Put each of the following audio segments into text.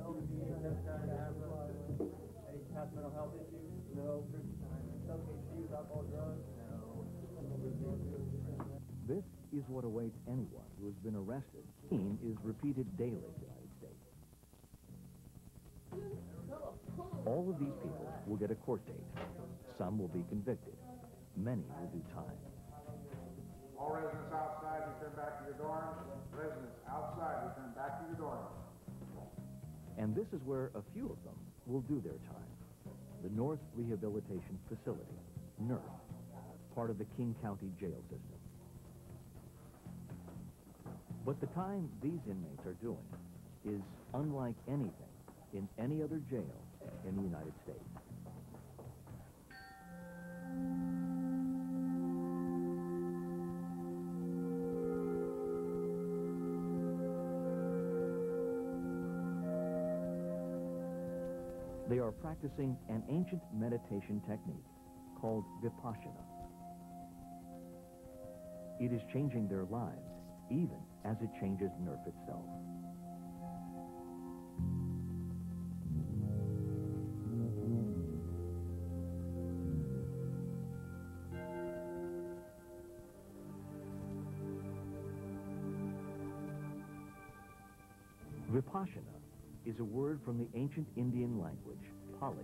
Any past mental health issues? No. Substance use, alcohol, drugs? No. This is what awaits anyone who has been arrested. Is repeated daily in the United States. All of these people will get a court date. Some will be convicted. Many will do time. All residents outside, return back to your dorms. Residents outside, return back to your dorms. And this is where a few of them will do their time. The North Rehabilitation Facility, NERF, part of the King County jail system. But the time these inmates are doing is unlike anything in any other jail in the United States. They are practicing an ancient meditation technique called Vipassana. It is changing their lives, even as it changes NERF itself. Vipassana is a word from the ancient Indian language, Pali.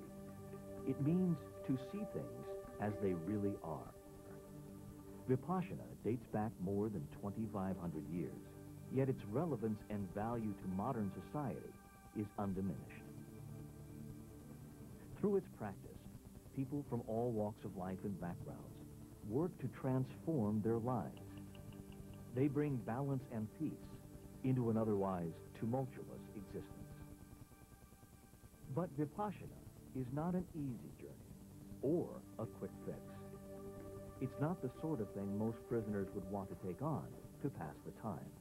It means to see things as they really are. Vipassana dates back more than 2,500 years, yet its relevance and value to modern society is undiminished. Through its practice, people from all walks of life and backgrounds work to transform their lives. They bring balance and peace into an otherwise tumultuous existence. But Vipassana is not an easy journey or a quick fix. It's not the sort of thing most prisoners would want to take on to pass the time.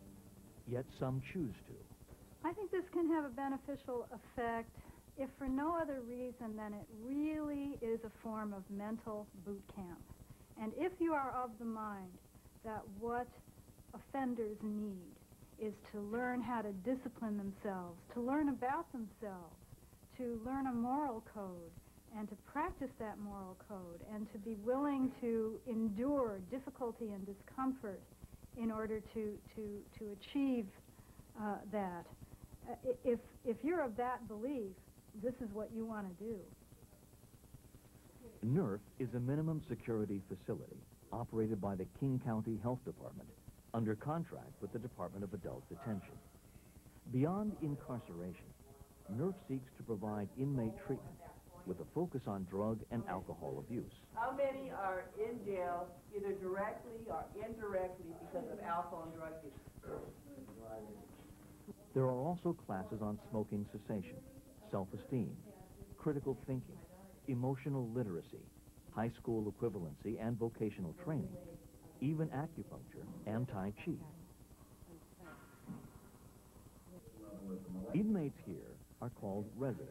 Yet some choose to. I think this can have a beneficial effect if for no other reason than it really is a form of mental boot camp. And if you are of the mind that what offenders need is to learn how to discipline themselves, to learn about themselves, to learn a moral code, and to practice that moral code, and to be willing to endure difficulty and discomfort in order to achieve that. If you're of that belief, this is what you want to do. NERF is a minimum security facility operated by the King County Health Department under contract with the Department of Adult Detention. Beyond incarceration, NERF seeks to provide inmate treatment with a focus on drug and alcohol abuse. How many are in jail either directly or indirectly because of alcohol and drug use? There are also classes on smoking cessation, self-esteem, critical thinking, emotional literacy, high school equivalency and vocational training, even acupuncture and Tai Chi. Inmates here are called residents,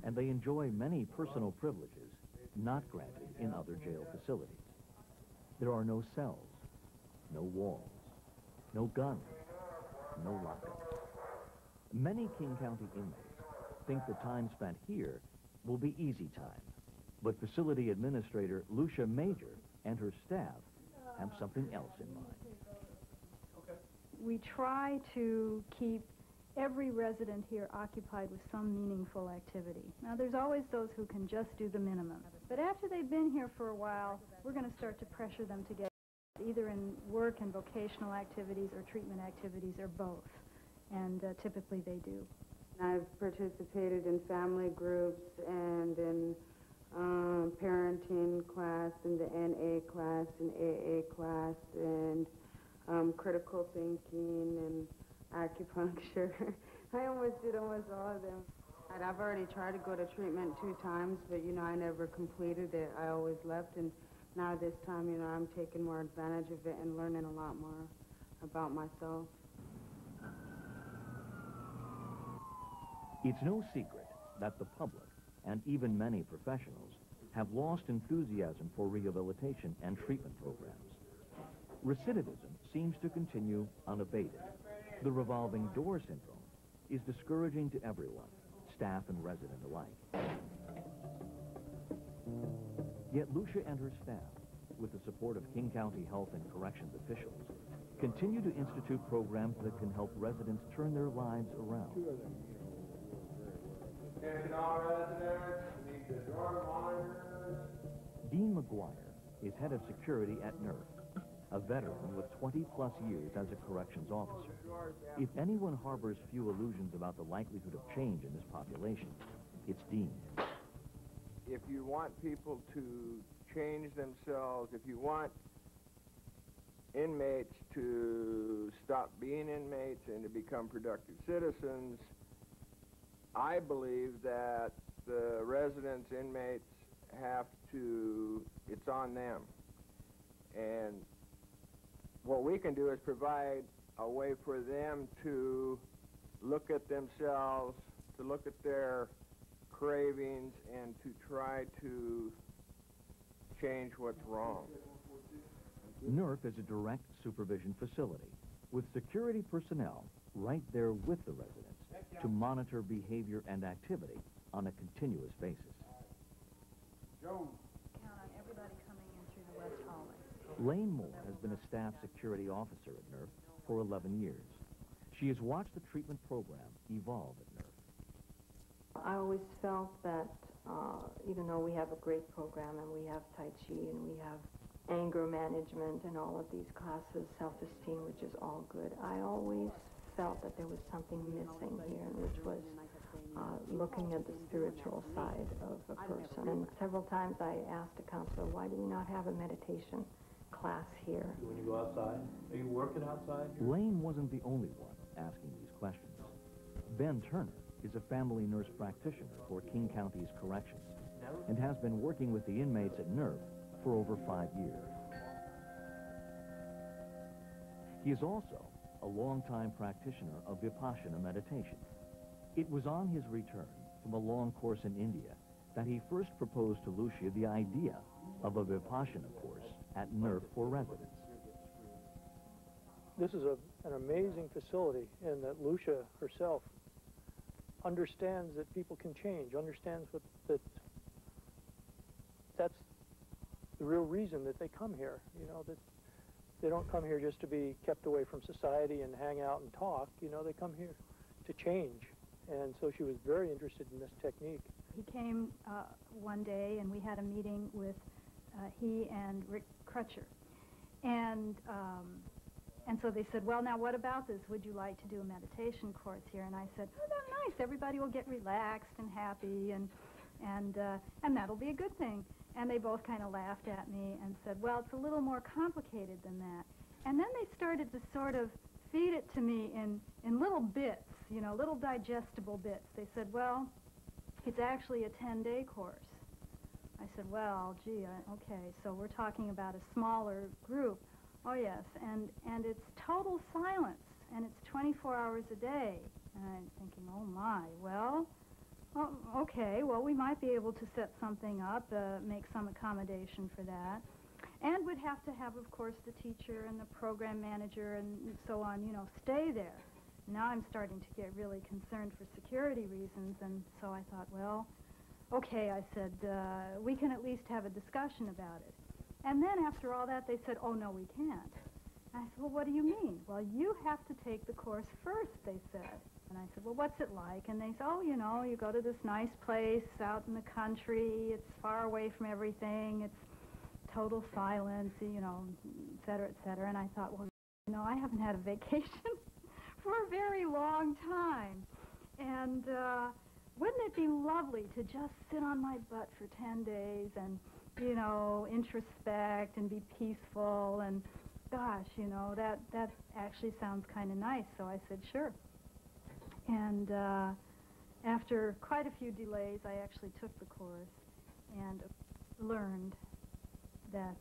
and they enjoy many personal privileges not granted in other jail facilities. There are no cells, no walls, no guns, no lockups. Many King County inmates think the time spent here will be easy time, but facility administrator Lucia Major and her staff have something else in mind. We try to keep every resident here occupied with some meaningful activity. Now, there's always those who can just do the minimum. But after they've been here for a while, we're going to start to pressure them to get either in work and vocational activities or treatment activities or both. And typically they do. I've participated in family groups and in parenting class, and the NA class, and AA class, and critical thinking, and acupuncture. I almost did almost all of them. And I've already tried to go to treatment 2 times, but, you know, I never completed it. I always left, and now this time, you know, I'm taking more advantage of it and learning a lot more about myself. It's no secret that the public, and even many professionals, have lost enthusiasm for rehabilitation and treatment programs. Recidivism seems to continue unabated. The revolving door syndrome is discouraging to everyone, staff and resident alike. Yet Lucia and her staff, with the support of King County Health and Corrections officials, continue to institute programs that can help residents turn their lives around. Attention all residents, we need the door monitors. Dean McGuire is head of security at NERF, a veteran with 20-plus years as a corrections officer. If anyone harbors few illusions about the likelihood of change in this population, it's Dean. If you want people to change themselves, if you want inmates to stop being inmates and to become productive citizens, I believe that the residents, inmates, have to, it's on them. And what we can do is provide a way for them to look at themselves, to look at their cravings, and to try to change what's wrong. NERF is a direct supervision facility with security personnel right there with the residents to monitor behavior and activity on a continuous basis. Joe. Count on everybody coming in through the West Hallway. Lane Moore has been a staff security officer at NERF for 11 years. She has watched the treatment program evolve at NERF. I always felt that even though we have a great program and we have Tai Chi and we have anger management and all of these classes, self-esteem, which is all good, I always felt that there was something missing here, which was looking at the spiritual side of a person. And several times I asked a counselor, why do we not have a meditation class here? When you go outside, are you working outside? Lane wasn't the only one asking these questions. Ben Turner is a family nurse practitioner for King County's Corrections and has been working with the inmates at NERF for over 5 years. He is also a longtime practitioner of Vipassana meditation. It was on his return from a long course in India that he first proposed to Lucia the idea of a Vipassana course at NERF for residents. This is an amazing facility in that Lucia herself understands that people can change, understands that's the real reason that they come here, you know, that they don't come here just to be kept away from society and hang out and talk, you know, they come here to change. And so she was very interested in this technique. He came one day and we had a meeting with he and Rick Crutcher. And so they said, well, now what about this? Would you like to do a meditation course here? And I said, oh, that's nice. Everybody will get relaxed and happy, and that'll be a good thing. And they both kind of laughed at me and said, well, it's a little more complicated than that. And then they started to sort of feed it to me in little bits, you know, little digestible bits. They said, well, it's actually a 10-day course. I said, well, gee, okay, so we're talking about a smaller group. Oh, yes, and it's total silence, and it's 24 hours a day. And I'm thinking, oh, my, well, okay, well, we might be able to set something up, make some accommodation for that. And we'd have to have, of course, the teacher and the program manager and so on, you know, stay there. Now I'm starting to get really concerned for security reasons, and so I thought, well, okay, I said, we can at least have a discussion about it. And then after all that, they said, oh, no, we can't. I said, well, what do you mean? Well, you have to take the course first, they said. And I said, well, what's it like? And they said, oh, you know, you go to this nice place out in the country. It's far away from everything. It's total silence, you know, et cetera, et cetera. And I thought, well, you know, I haven't had a vacation for a very long time. And wouldn't it be lovely to just sit on my butt for 10 days and, you know, introspect and be peaceful? And gosh, you know, that actually sounds kind of nice. So I said, sure. And after quite a few delays, I actually took the course and learned that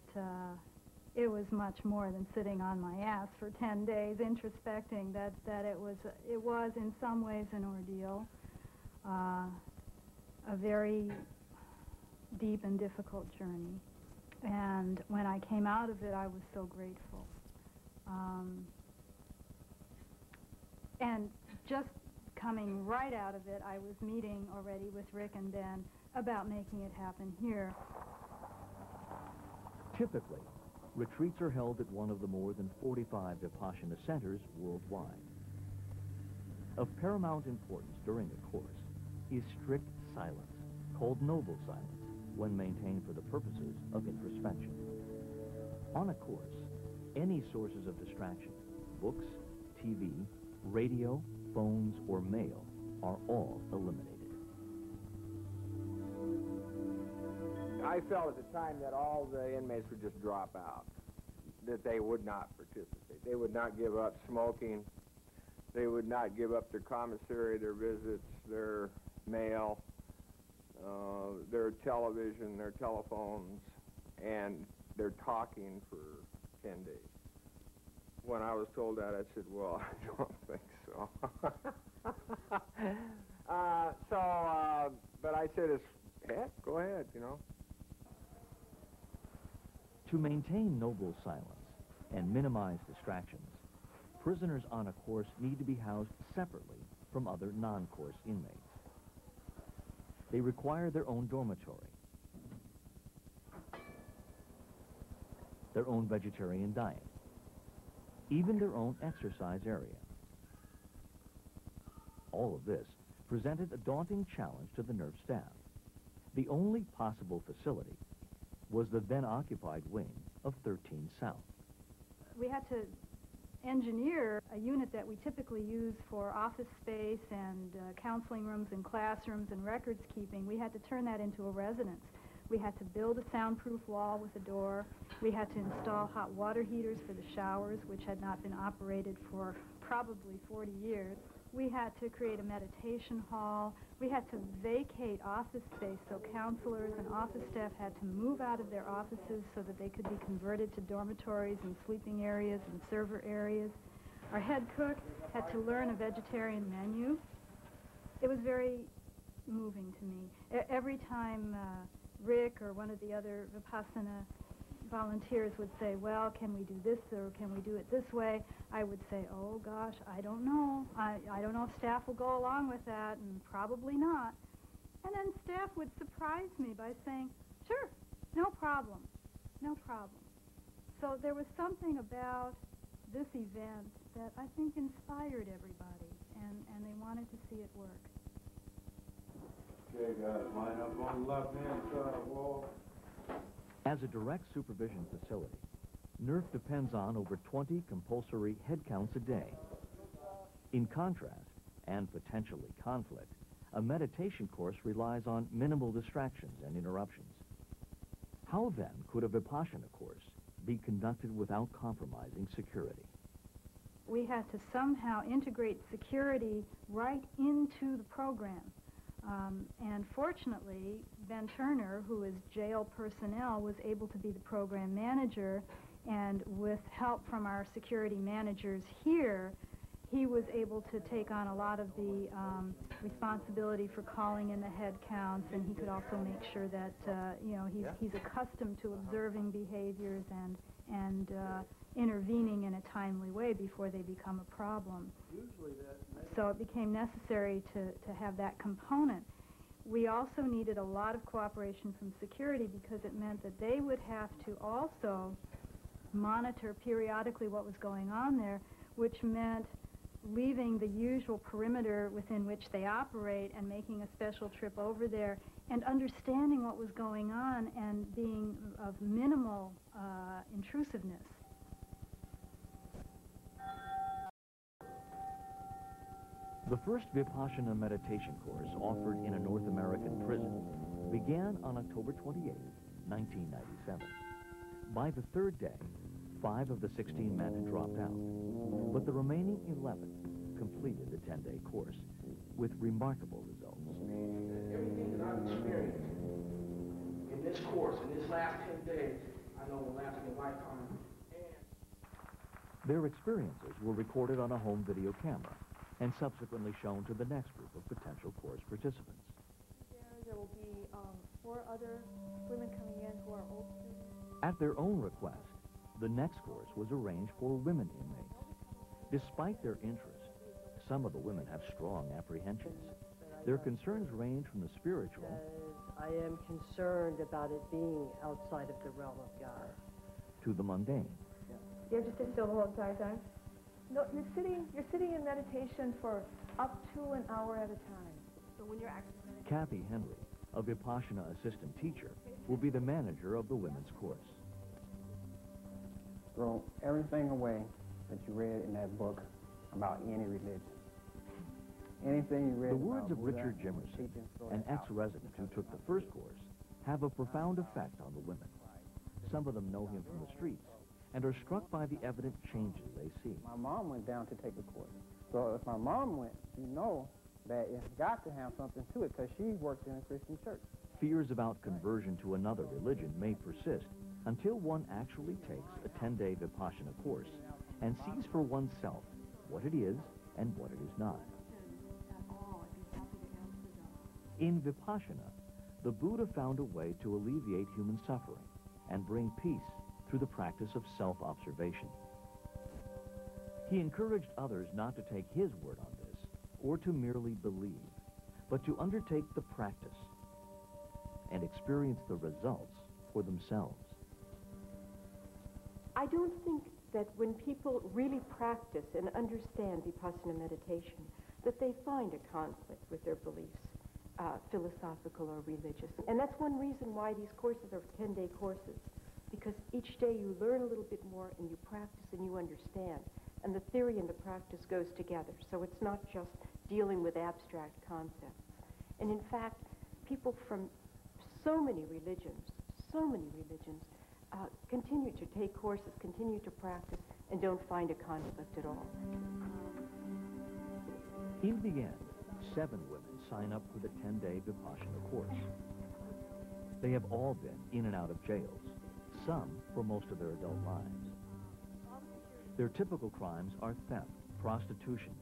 it was much more than sitting on my ass for 10 days introspecting, that it was in some ways an ordeal, a very deep and difficult journey. And when I came out of it, I was so grateful. And just coming right out of it, I was meeting already with Rick and Ben about making it happen here. Typically, retreats are held at one of the more than 45 Vipassana centers worldwide. Of paramount importance during a course is strict silence, called noble silence, when maintained for the purposes of introspection. On a course, any sources of distraction, books, TV, radio, phones, or mail, are all eliminated. I felt at the time that all the inmates would just drop out, that they would not participate. They would not give up smoking. They would not give up their commissary, their visits, their mail, their television, their telephones, and their talking for 10 days. When I was told that, I said, well, I don't think so. But I said, heck, go ahead, you know. To maintain noble silence and minimize distractions, prisoners on a course need to be housed separately from other non-course inmates. They require their own dormitory, their own vegetarian diet, even their own exercise area. All of this presented a daunting challenge to the NERV staff. The only possible facility was the then-occupied wing of 13 South. We had to engineer a unit that we typically use for office space and counseling rooms and classrooms and records keeping. We had to turn that into a residence. We had to build a soundproof wall with a door. We had to install hot water heaters for the showers, which had not been operated for probably 40 years. We had to create a meditation hall. We had to vacate office space, so counselors and office staff had to move out of their offices so that they could be converted to dormitories and sleeping areas and server areas. Our head cook had to learn a vegetarian menu. It was very moving to me. Every time Rick or one of the other Vipassana volunteers would say, well, can we do this or can we do it this way? I would say, oh gosh, I don't know. I don't know if staff will go along with that, and probably not. And then staff would surprise me by saying, sure, no problem, no problem. So there was something about this event that I think inspired everybody, and they wanted to see it work. Okay, guys, line up on the left-hand side of the wall. As a direct supervision facility, NERV depends on over 20 compulsory head counts a day. In contrast, and potentially conflict, a meditation course relies on minimal distractions and interruptions. How then could a Vipassana course be conducted without compromising security? We had to somehow integrate security right into the program. And fortunately, Ben Turner, who is jail personnel, was able to be the program manager, and with help from our security managers here, he was able to take on a lot of the responsibility for calling in the head counts, and he could also make sure that, he's accustomed to observing behaviors and intervening in a timely way before they become a problem. So it became necessary to have that component. We also needed a lot of cooperation from security because it meant that they would have to also monitor periodically what was going on there, which meant leaving the usual perimeter within which they operate and making a special trip over there and understanding what was going on and being of minimal intrusiveness. The first Vipassana meditation course offered in a North American prison began on October 28, 1997. By the third day, 5 of the 16 men had dropped out, but the remaining 11 completed the 10-day course with remarkable results. Everything that I've experienced in this course, in this last 10 days, I know will last me a lifetime. Their experiences were recorded on a home video camera and subsequently shown to the next group of potential course participants. There will be 4 other women coming in who are old students. At their own request, the next course was arranged for women inmates. Despite their interest, some of the women have strong apprehensions. Their concerns range from the spiritual I am concerned about it being outside of the realm of God. to the mundane. You have to sit still the whole entire time? No, you're sitting in meditation for up to an hour at a time. So when you're actually meditating. Kathy Henry, a Vipassana assistant teacher, will be the manager of the women's course. Throw everything away that you read in that book about any religion. Anything you read The about words of Buddha Richard and Jimerson, teachings, throw an that out. ex-resident who took the first course, have a profound effect on the women. Some of them know him from the streets and are struck by the evident changes they see. My mom went down to take the course. So if my mom went, you know that it's got to have something to it because she worked in a Christian church. Fears about conversion to another religion may persist until one actually takes a 10-day Vipassana course and sees for oneself what it is and what it is not. In Vipassana, the Buddha found a way to alleviate human suffering and bring peace through the practice of self-observation. He encouraged others not to take his word on this or to merely believe, but to undertake the practice and experience the results for themselves. I don't think that when people really practice and understand Vipassana meditation, that they find a conflict with their beliefs, philosophical or religious. And that's one reason why these courses are 10-day courses, because each day you learn a little bit more and you practice and you understand. And the theory and the practice goes together. So it's not just dealing with abstract concepts. And in fact, people from so many religions, continue to take courses, continue to practice, and don't find a conflict at all. In the end, 7 women sign up for the 10-day Vipassana course. They have all been in and out of jails, some for most of their adult lives. Their typical crimes are theft, prostitution,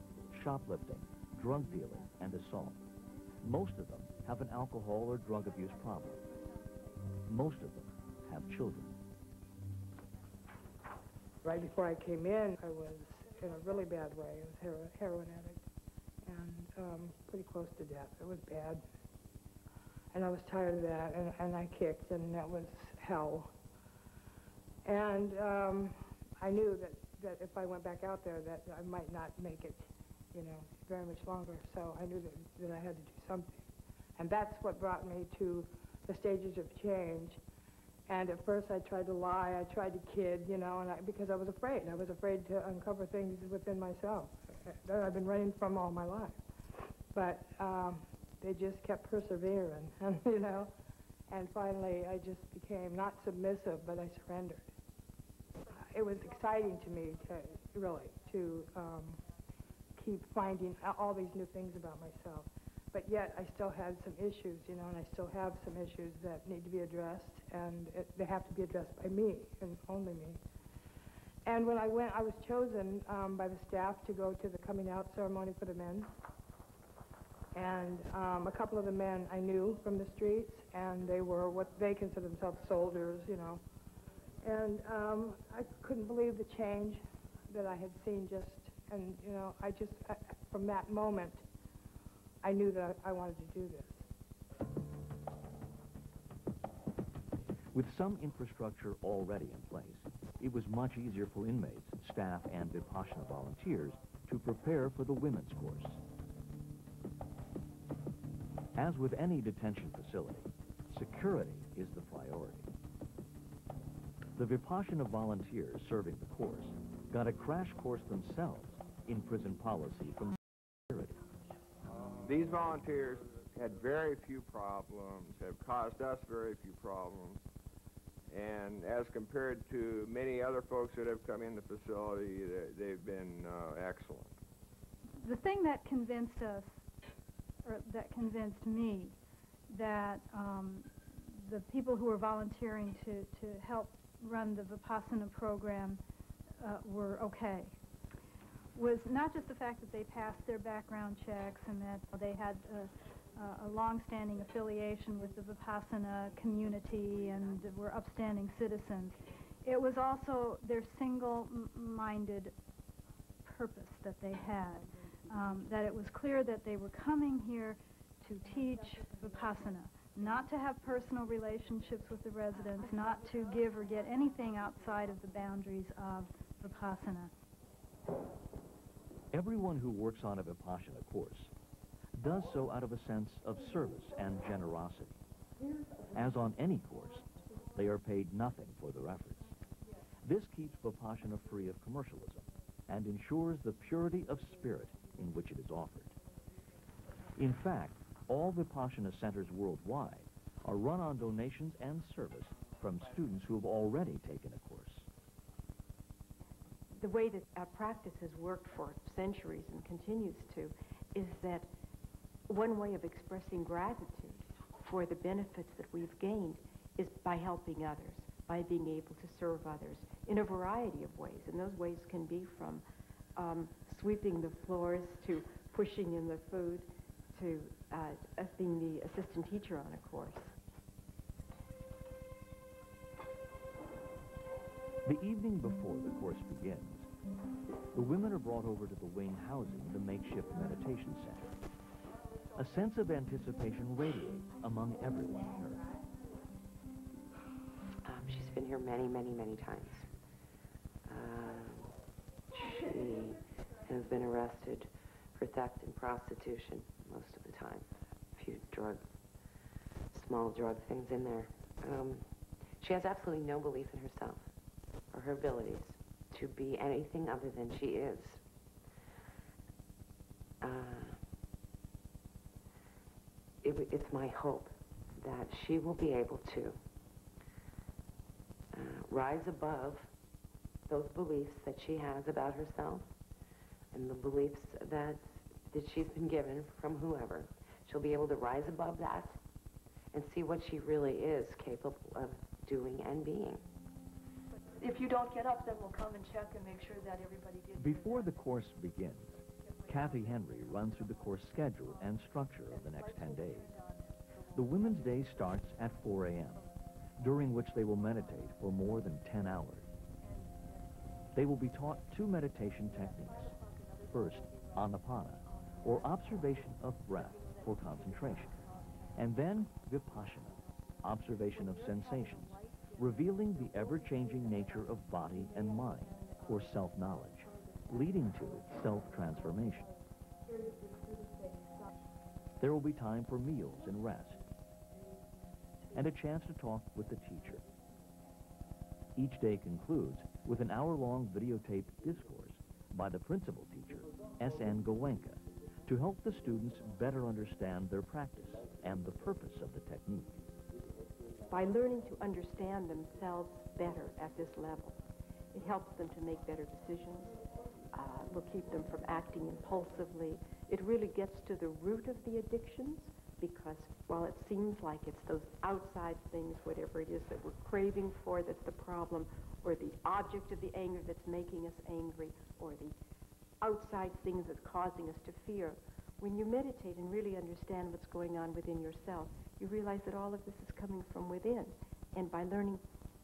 shoplifting, drug dealing, and assault. Most of them have an alcohol or drug abuse problem. Most of them have children. Right before I came in, I was in a really bad way. I was a heroin addict and pretty close to death. It was bad. And I was tired of that, and I kicked, and that was hell. And I knew that if I went back out there, that I might not make it, very much longer. So I knew that I had to do something. And that's what brought me to the stages of change. And at first I tried to lie, I tried to kid, because I was afraid. I was afraid to uncover things within myself that I've been running from all my life. But they just kept persevering, and finally I just became not submissive, but I surrendered. It was exciting to me, to keep finding all these new things about myself. But yet I still had some issues, and I still have some issues that need to be addressed, and they have to be addressed by me, and only me. And when I went, I was chosen by the staff to go to the coming out ceremony for the men. And a couple of the men I knew from the streets, and they were what they consider themselves soldiers, And I couldn't believe the change that I had seen from that moment, I knew that I wanted to do this. With some infrastructure already in place, it was much easier for inmates, staff, and Vipassana volunteers to prepare for the women's course. As with any detention facility, security is the priority. The Vipassana volunteers serving the course got a crash course themselves in prison policy from security. These volunteers had very few problems, have caused us very few problems, and as compared to many other folks that have come in the facility, they've been excellent. The thing that convinced us, or that convinced me, that the people who were volunteering to help run the Vipassana program were okay, was not just the fact that they passed their background checks and that they had a long-standing affiliation with the Vipassana community and were upstanding citizens. It was also their single-minded purpose that they had. that it was clear that they were coming here to teach Vipassana, not to have personal relationships with the residents, not to give or get anything outside of the boundaries of Vipassana. Everyone who works on a Vipassana course does so out of a sense of service and generosity. As on any course, they are paid nothing for their efforts. This keeps Vipassana free of commercialism and ensures the purity of spirit in which it is offered. In fact, all Vipassana centers worldwide are run on donations and service from students who have already taken a course. The way that our practice has worked for centuries and continues to is that one way of expressing gratitude for the benefits that we've gained is by helping others, by being able to serve others in a variety of ways. And those ways can be from sweeping the floors to pushing in the food to being the assistant teacher on a course. The evening before the course begins, the women are brought over to the wing housing the makeshift meditation center. A sense of anticipation radiates among everyone here. She's been here many, many, many times. She has been arrested for theft and prostitution most of the time. A few small drug things in there. She has absolutely no belief in herself or her abilities to be anything other than she is. It's my hope that she will be able to rise above those beliefs that she has about herself and the beliefs that she's been given from whoever. She'll be able to rise above that and see what she really is capable of doing and being. If you don't get up, then we'll come and check and make sure that everybody gets... Before the course begins, Kathy Henry runs through the course schedule and structure of the next 10 days. The women's day starts at 4 a.m., during which they will meditate for more than 10 hours. They will be taught 2 meditation techniques. First, Anapana, or observation of breath for concentration, and then Vipassana, observation of sensations, revealing the ever-changing nature of body and mind for self-knowledge, leading to self-transformation. There will be time for meals and rest, and a chance to talk with the teacher. Each day concludes with an hour-long videotaped discourse by the principal teacher, S.N. Goenka, to help the students better understand their practice and the purpose of the technique. By learning to understand themselves better at this level, it helps them to make better decisions, will keep them from acting impulsively. It really gets to the root of the addictions, because while it seems like it's those outside things, whatever it is that we're craving for that's the problem, or the object of the anger that's making us angry, or the outside things that's causing us to fear, when you meditate and really understand what's going on within yourself, you realize that all of this is coming from within. And by learning,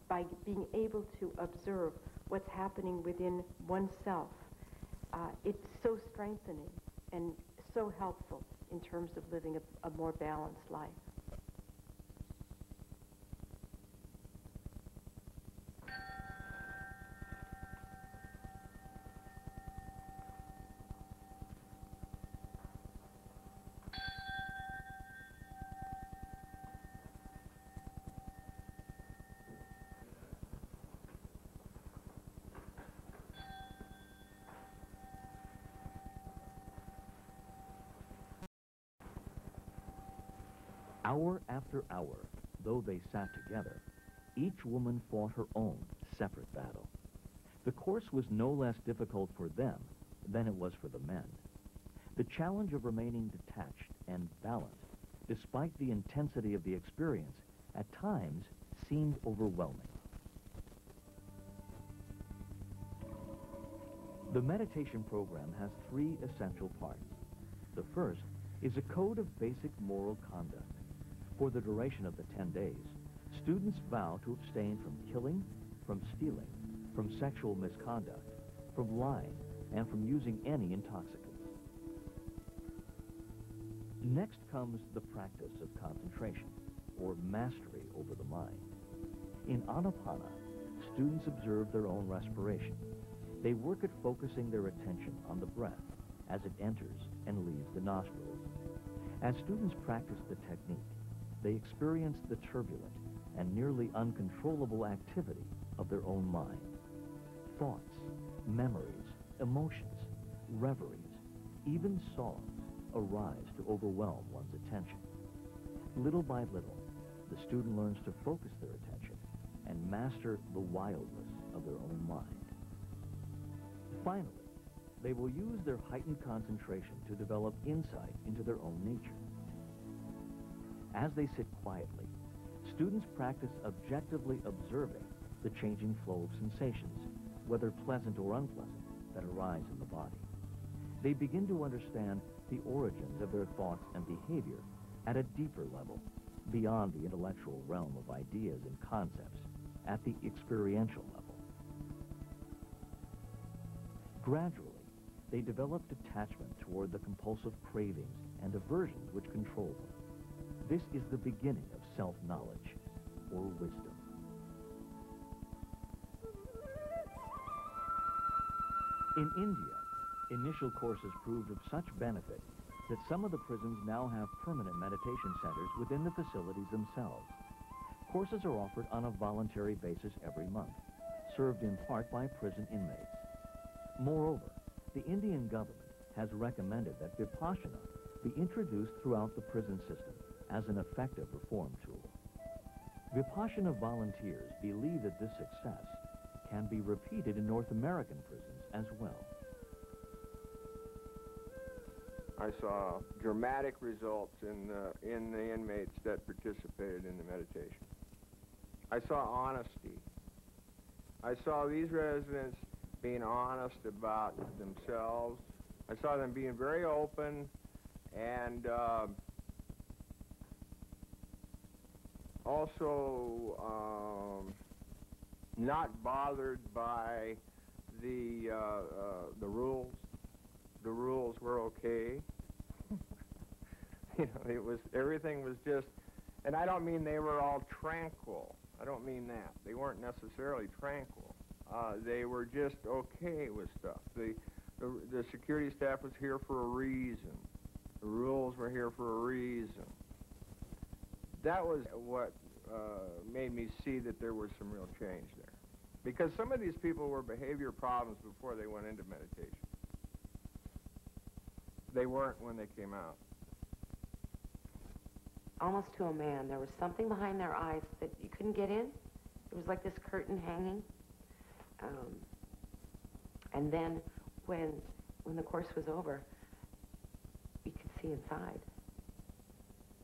by being able to observe what's happening within oneself, it's so strengthening and so helpful in terms of living a more balanced life. Hour after hour, though they sat together, each woman fought her own separate battle. The course was no less difficult for them than it was for the men. The challenge of remaining detached and balanced, despite the intensity of the experience, at times seemed overwhelming. The meditation program has 3 essential parts. The first is a code of basic moral conduct. For the duration of the 10 days, students vow to abstain from killing, from stealing, from sexual misconduct, from lying, and from using any intoxicants. Next comes the practice of concentration, or mastery over the mind. In Anapana, students observe their own respiration. They work at focusing their attention on the breath as it enters and leaves the nostrils. As students practice the technique, they experience the turbulent and nearly uncontrollable activity of their own mind. Thoughts, memories, emotions, reveries, even songs arise to overwhelm one's attention. Little by little, the student learns to focus their attention and master the wildness of their own mind. Finally, they will use their heightened concentration to develop insight into their own nature. As they sit quietly, students practice objectively observing the changing flow of sensations, whether pleasant or unpleasant, that arise in the body. They begin to understand the origins of their thoughts and behavior at a deeper level, beyond the intellectual realm of ideas and concepts, at the experiential level. Gradually, they develop detachment toward the compulsive cravings and aversions which control them. This is the beginning of self-knowledge, or wisdom. In India, initial courses proved of such benefit that some of the prisons now have permanent meditation centers within the facilities themselves. Courses are offered on a voluntary basis every month, served in part by prison inmates. Moreover, the Indian government has recommended that Vipassana be introduced throughout the prison system as an effective reform tool. Vipassana volunteers believe that this success can be repeated in North American prisons as well. I saw dramatic results in the inmates that participated in the meditation. I saw honesty. I saw these residents being honest about themselves. I saw them being very open and also not bothered by the rules. The rules were okay. You know, everything was just, and I don't mean they were all tranquil. I don't mean that. They weren't necessarily tranquil. They were just okay with stuff. The security staff was here for a reason. The rules were here for a reason. That was what made me see that there was some real change there. Because some of these people were behavior problems before they went into meditation. They weren't when they came out. Almost to a man, there was something behind their eyes that you couldn't get in. It was like this curtain hanging. And then when the course was over, you could see inside.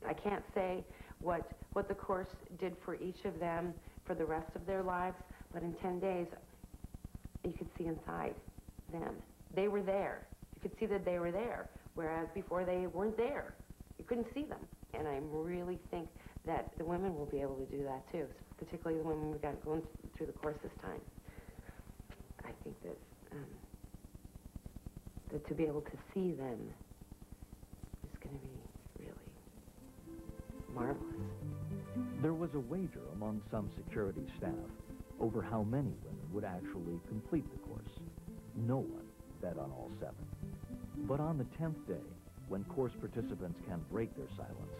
I can't say what the course did for each of them for the rest of their lives, but in 10 days, you could see inside them. They were there. You could see that they were there, whereas before they weren't there. You couldn't see them. And I really think that the women will be able to do that too, particularly the women we got going through the course this time. I think that to be able to see them is going to be really marvelous. There was a wager among some security staff over how many women would actually complete the course. No one bet on all 7. But on the 10th day, when course participants can break their silence,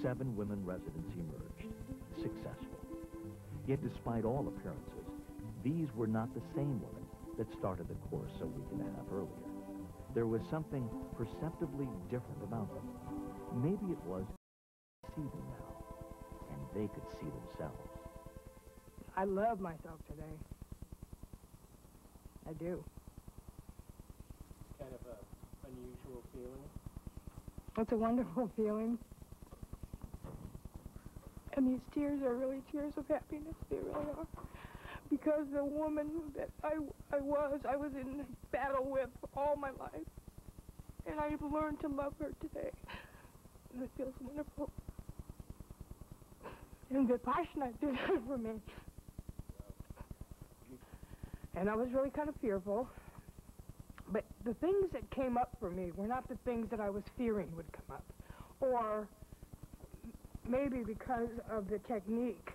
7 women residents emerged, successful. Yet despite all appearances, these were not the same women that started the course a week and a half earlier. There was something perceptibly different about them. Maybe it was see them now, and they could see themselves. I love myself today. I do. Kind of an unusual feeling. It's a wonderful feeling. And these tears are really tears of happiness. They really are. Because the woman that I was in battle with all my life. And I've learned to love her today. And it feels wonderful. And Vipassana did it for me. And I was really kind of fearful. But the things that came up for me were not the things that I was fearing would come up. or maybe because of the technique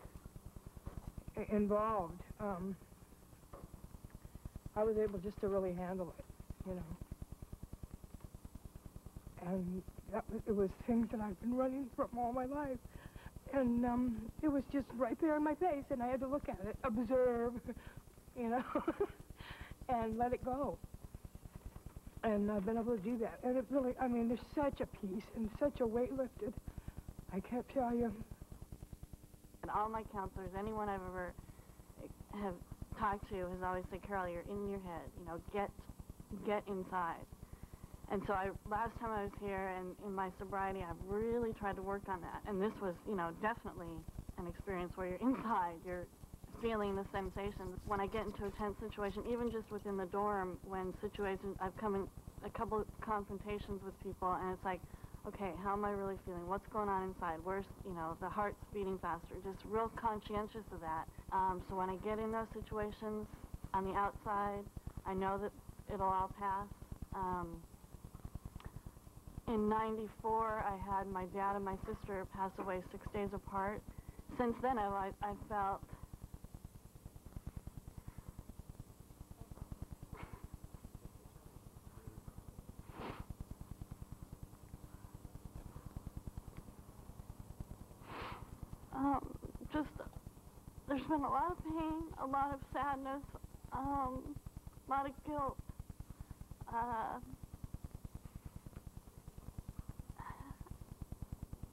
involved, I was able just to really handle it, you know. And it was things that I've been running from all my life. And it was just right there in my face, and I had to look at it, observe, you know, and let it go. And I've been able to do that. And it really, I mean, there's such a peace and such a weight lifted. I can't tell you. And all my counselors, anyone I've ever have talked to has always said, Carol, you're in your head, you know, get inside. And so last time I was here and in my sobriety, I've really tried to work on that. And this was, you know, definitely an experience where you're inside, you're feeling the sensations. When I get into a tense situation, even just within the dorm, when situations, I've come in a couple of confrontations with people, and it's like, okay, how am I really feeling? What's going on inside? Where's, you know, the heart's beating faster? Just real conscientious of that. So when I get in those situations on the outside, I know that it'll all pass. In '94, I had my dad and my sister pass away 6 days apart. Since then, I felt just, there's been a lot of pain, a lot of sadness, a lot of guilt.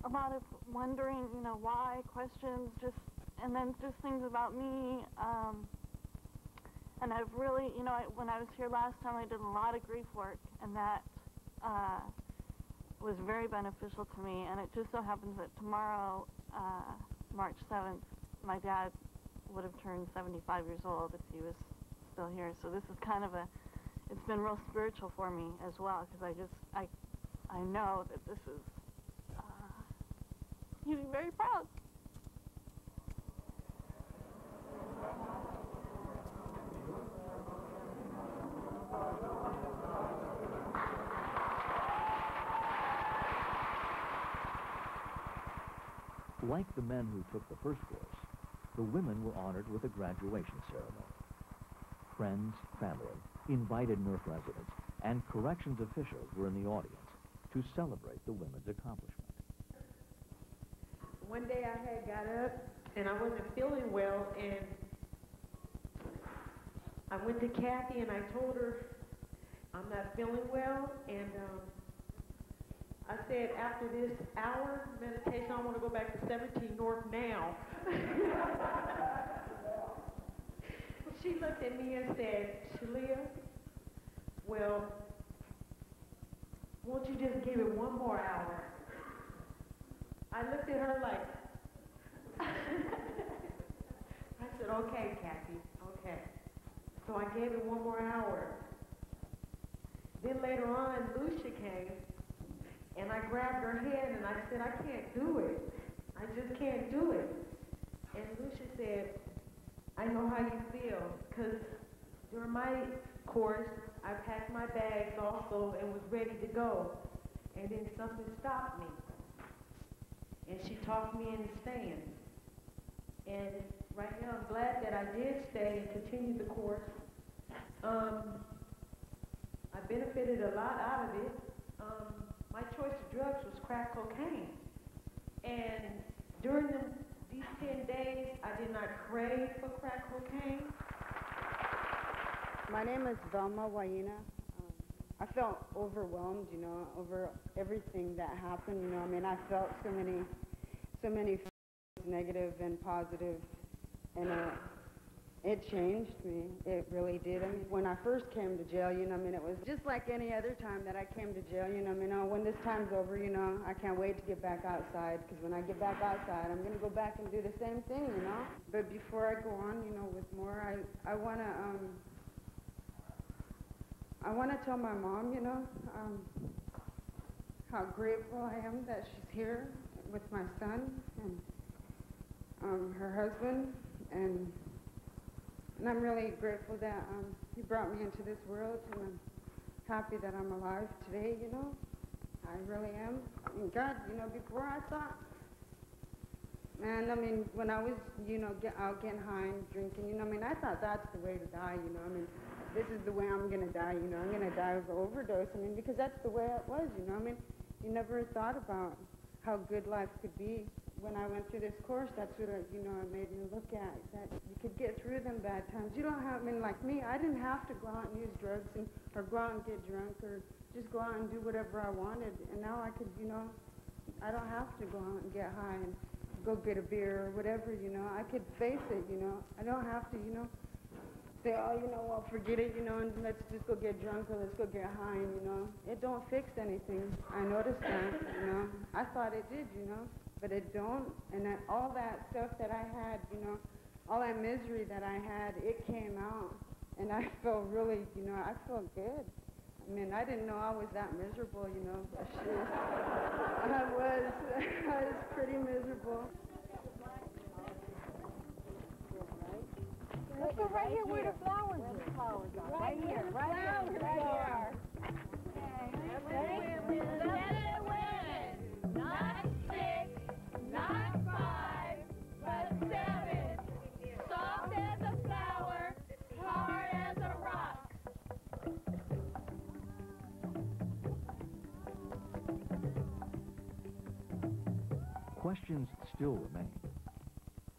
A lot of wondering, you know, why, questions, and then just things about me. And I've really, you know, when I was here last time, I did a lot of grief work, and that was very beneficial to me. And it just so happens that tomorrow, March 7th, my dad would have turned 75 years old if he was still here. So this is kind of it's been real spiritual for me as well, because I know that this is, he'd be very proud. Like the men who took the first course, the women were honored with a graduation ceremony. Friends, family, invited NERF residents, and corrections officials were in the audience to celebrate the women's accomplishment. One day I had got up and I wasn't feeling well, and I went to Kathy and I told her I'm not feeling well, and I said after this hour meditation I want to go back to 17 North now. She looked at me and said, Shalia, well, won't you just give it one more hour? I looked at her like, I said, okay, Kathy, okay. So I gave it one more hour. Then later on, Lucia came, and I grabbed her hand, and I said, I can't do it. I just can't do it. And Lucia said, I know how you feel, because during my course, I packed my bags also and was ready to go. And then something stopped me. And she talked me into staying. And right now, I'm glad that I did stay and continue the course. I benefited a lot out of it. My choice of drugs was crack cocaine. And during these 10 days, I did not crave for crack cocaine. My name is Velma Waina. I felt overwhelmed, you know, over everything that happened, you know. I mean, I felt so many feelings, negative and positive, and it changed me. It really did. I mean, when I first came to jail, you know, I mean, it was just like any other time that I came to jail, you know. I mean, when this time's over, you know, I can't wait to get back outside, because when I get back outside, I'm going to go back and do the same thing, you know. But before I go on, you know, with more, I want to tell my mom, you know, how grateful I am that she's here with my son and her husband, and I'm really grateful that he brought me into this world, and I'm happy that I'm alive today, you know. I really am. And God, you know, before I thought, man, I mean, when I was, you know, out getting high and drinking, you know, I mean, I thought that's the way to die, you know, I mean, this is the way I'm going to die, you know, I'm going to die of overdose, I mean, because that's the way it was, you know, I mean, you never thought about how good life could be. When I went through this course, that's what, you know, it made me look at, that you could get through them bad times. You don't have, I mean, like me, I didn't have to go out and use drugs or go out and get drunk or just go out and do whatever I wanted. And now I could, you know, I don't have to go out and get high and go get a beer or whatever, you know. I could face it, you know. I don't have to, you know, say, oh, you know, well, forget it, you know, and let's just go get drunk or let's go get high, and, you know. It don't fix anything. I noticed that, you know. I thought it did, you know. But it don't, and all that stuff that I had, you know, all that misery that I had, it came out, and I felt really, you know, I felt good. I mean, I didn't know I was that miserable, you know, but shit, I was pretty miserable. Let's go right here where the flowers are. Right here, right here. Right here. Not 6, not 5, but 7. Soft as a flower, hard as a rock. Questions still remain.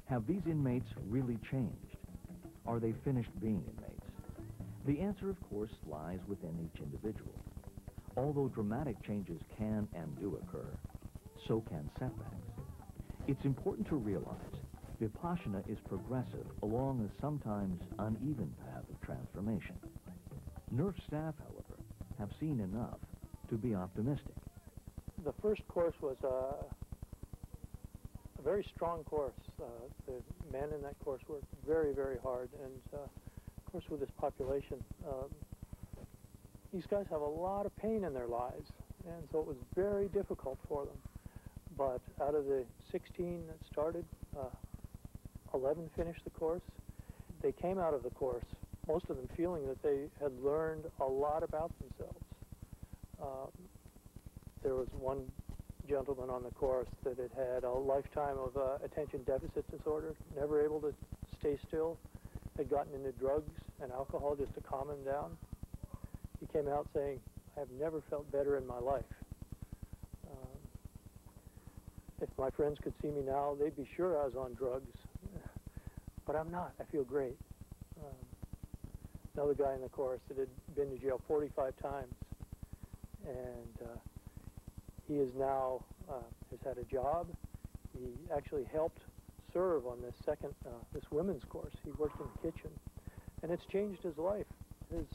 Have these inmates really changed? Are they finished being inmates? The answer, of course, lies within each individual. Although dramatic changes can and do occur, so can setbacks. It's important to realize Vipassana is progressive along a sometimes uneven path of transformation. NERF staff, however, have seen enough to be optimistic. The first course was a very strong course. The men in that course worked very, very hard, and of course with this population, these guys have a lot of pain in their lives, and so it was very difficult for them. But out of the 16 that started, 11 finished the course. They came out of the course, most of them feeling that they had learned a lot about themselves. There was one gentleman on the course that had had a lifetime of attention deficit disorder, never able to stay still, had gotten into drugs and alcohol just to calm him down. He came out saying, I have never felt better in my life. If my friends could see me now, they'd be sure I was on drugs. But I'm not. I feel great. Another guy in the course that had been to jail 45 times, and he is now, has had a job. He actually helped serve on this this women's course. He worked in the kitchen, and it's changed his life. His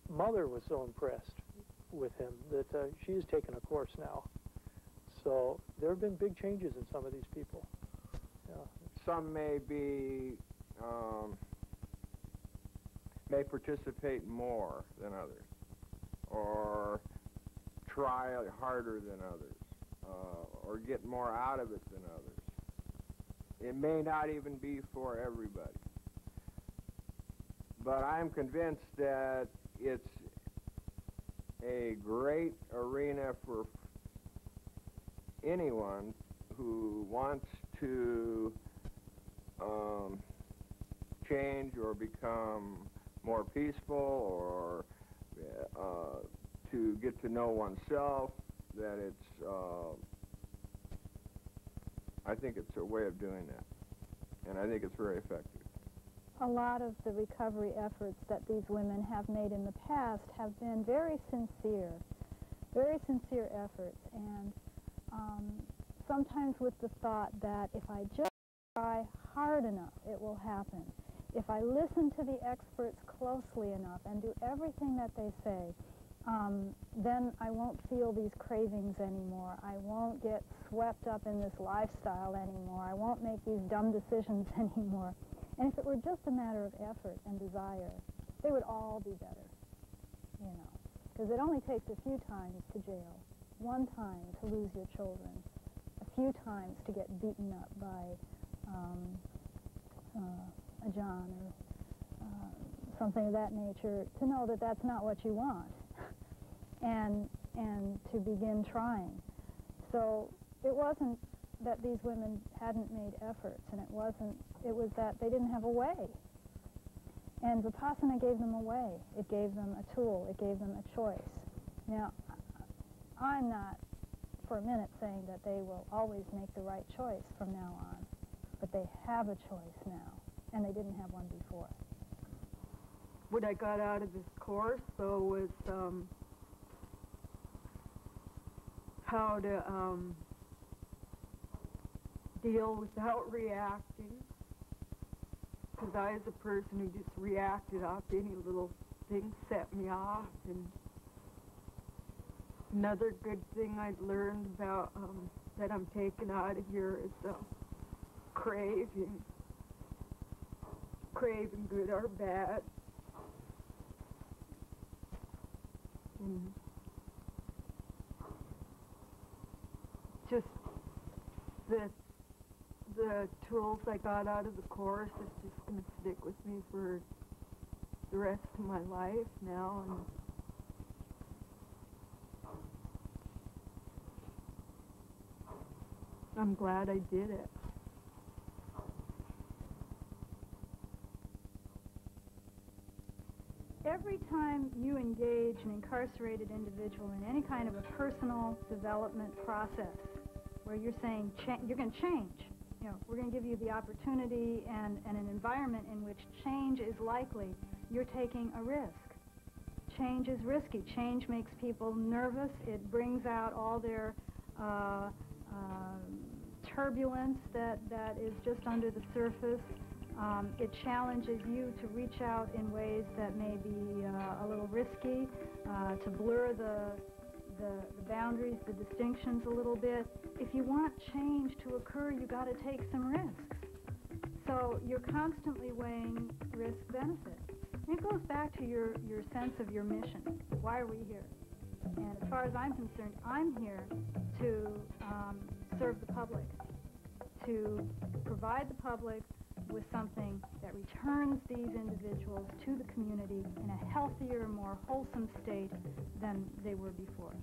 mother was so impressed with him that she has taken a course now. So there have been big changes in some of these people. Yeah. Some may be, may participate more than others, or try harder than others, or get more out of it than others. It may not even be for everybody. But I'm convinced that it's a great arena for anyone who wants to change or become more peaceful, or to get to know oneself, that it's, I think it's a way of doing that, and I think it's very effective. A lot of the recovery efforts that these women have made in the past have been very sincere efforts, and sometimes with the thought that if I just try hard enough, it will happen. If I listen to the experts closely enough and do everything that they say, then I won't feel these cravings anymore. I won't get swept up in this lifestyle anymore. I won't make these dumb decisions anymore. And if it were just a matter of effort and desire, they would all be better, you know. Because it only takes a few times to jail, one time to lose your children, a few times to get beaten up by a John or something of that nature, to know that that's not what you want. And and to begin trying. So it wasn't that these women hadn't made efforts, and it was that they didn't have a way. And Vipassana gave them a way. It gave them a tool. It gave them a choice. Now, I'm not for a minute saying that they will always make the right choice from now on, but they have a choice now, and they didn't have one before. What I got out of this course, though, was how to deal without reacting, because I, as a person who just reacted off any little thing, set me off. And another good thing I'd learned about that I'm taking out of here is craving good or bad. And just the tools I got out of the course is just going to stick with me for the rest of my life now. And I'm glad I did it. Every time you engage an incarcerated individual in any kind of a personal development process where you're saying you're going to change, you know, we're going to give you the opportunity and an environment in which change is likely, you're taking a risk. Change is risky. Change makes people nervous. It brings out all their turbulence that is just under the surface. It challenges you to reach out in ways that may be a little risky, to blur the boundaries, the distinctions a little bit. If you want change to occur, you got to take some risks. So you're constantly weighing risk-benefit. And it goes back to your sense of your mission. Why are we here? And as far as I'm concerned, I'm here to serve the public, to provide the public with something that returns these individuals to the community in a healthier, more wholesome state than they were before.